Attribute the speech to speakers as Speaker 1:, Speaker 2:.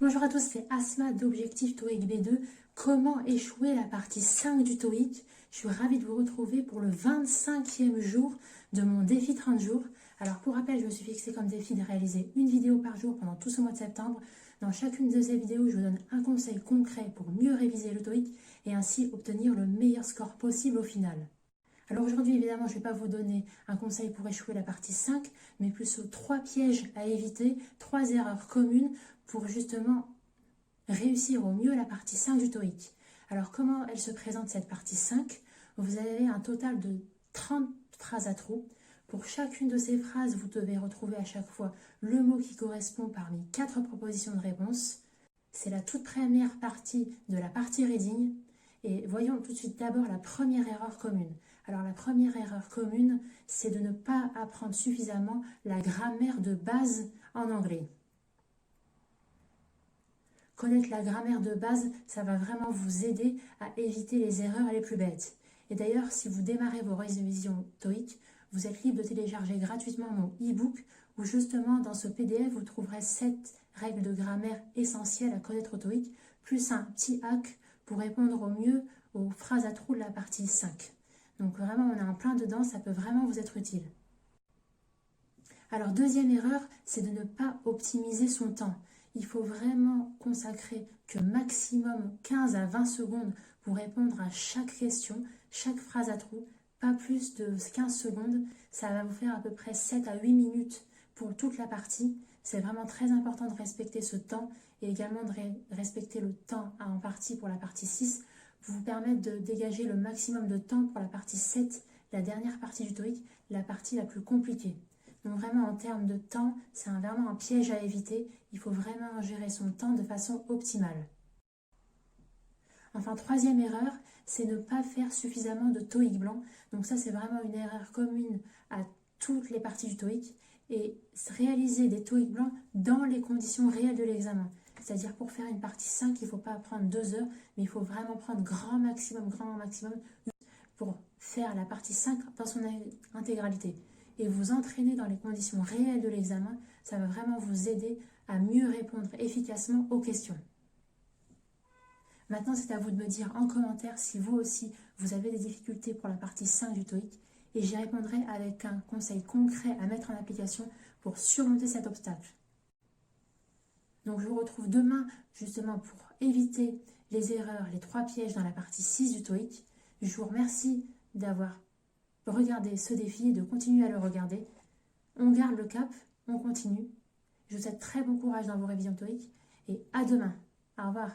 Speaker 1: Bonjour à tous, c'est Asma d'Objectif TOEIC B2. Comment échouer la partie 5 du TOEIC? Je suis ravie de vous retrouver pour le 25e jour de mon défi 30 jours. Alors pour rappel, je me suis fixé comme défi de réaliser une vidéo par jour pendant tout ce mois de septembre. Dans chacune de ces vidéos, je vous donne un conseil concret pour mieux réviser le TOEIC et ainsi obtenir le meilleur score possible au final. Alors aujourd'hui, évidemment, je ne vais pas vous donner un conseil pour échouer la partie 5, mais plutôt 3 pièges à éviter, 3 erreurs communes pour justement réussir au mieux la partie 5 du TOEIC. Alors comment elle se présente cette partie 5? Vous avez un total de 30 phrases à trous. Pour chacune de ces phrases, vous devez retrouver à chaque fois le mot qui correspond parmi 4 propositions de réponse. C'est la toute première partie de la partie reading. Et voyons tout de suite d'abord la première erreur commune. Alors la première erreur commune, c'est de ne pas apprendre suffisamment la grammaire de base en anglais. Connaître la grammaire de base, ça va vraiment vous aider à éviter les erreurs les plus bêtes. Et d'ailleurs, si vous démarrez vos révisions TOEIC, vous êtes libre de télécharger gratuitement mon e-book où justement dans ce PDF, vous trouverez 7 règles de grammaire essentielles à connaître au TOEIC, plus un petit hack pour répondre au mieux aux phrases à trous de la partie 5. Donc vraiment, on est en plein dedans, ça peut vraiment vous être utile. Alors deuxième erreur, c'est de ne pas optimiser son temps. Il faut vraiment consacrer que maximum 15 à 20 secondes pour répondre à chaque question, chaque phrase à trous, pas plus de 15 secondes. Ça va vous faire à peu près 7 à 8 minutes pour toute la partie. C'est vraiment très important de respecter ce temps et également de respecter le temps en partie pour la partie 6 pour vous permettre de dégager le maximum de temps pour la partie 7, la dernière partie du TOEIC, la partie la plus compliquée. Donc vraiment en termes de temps, c'est vraiment un piège à éviter. Il faut vraiment gérer son temps de façon optimale. Enfin, troisième erreur, c'est ne pas faire suffisamment de TOEIC blanc. Donc ça, c'est vraiment une erreur commune à toutes les parties du TOEIC. Et réaliser des TOEIC blancs dans les conditions réelles de l'examen. C'est-à-dire pour faire une partie 5, il ne faut pas prendre 2 heures, mais il faut vraiment prendre grand maximum pour faire la partie 5 dans son intégralité. Et vous entraîner dans les conditions réelles de l'examen, ça va vraiment vous aider à mieux répondre efficacement aux questions. Maintenant, c'est à vous de me dire en commentaire si vous aussi, vous avez des difficultés pour la partie 5 du TOEIC et j'y répondrai avec un conseil concret à mettre en application pour surmonter cet obstacle. Donc, je vous retrouve demain justement pour éviter les erreurs, les 3 pièges dans la partie 6 du TOEIC. Je vous remercie d'avoir regardé ce défi et de continuer à le regarder. On garde le cap, on continue. Je vous souhaite très bon courage dans vos révisions TOEIC et à demain. Au revoir.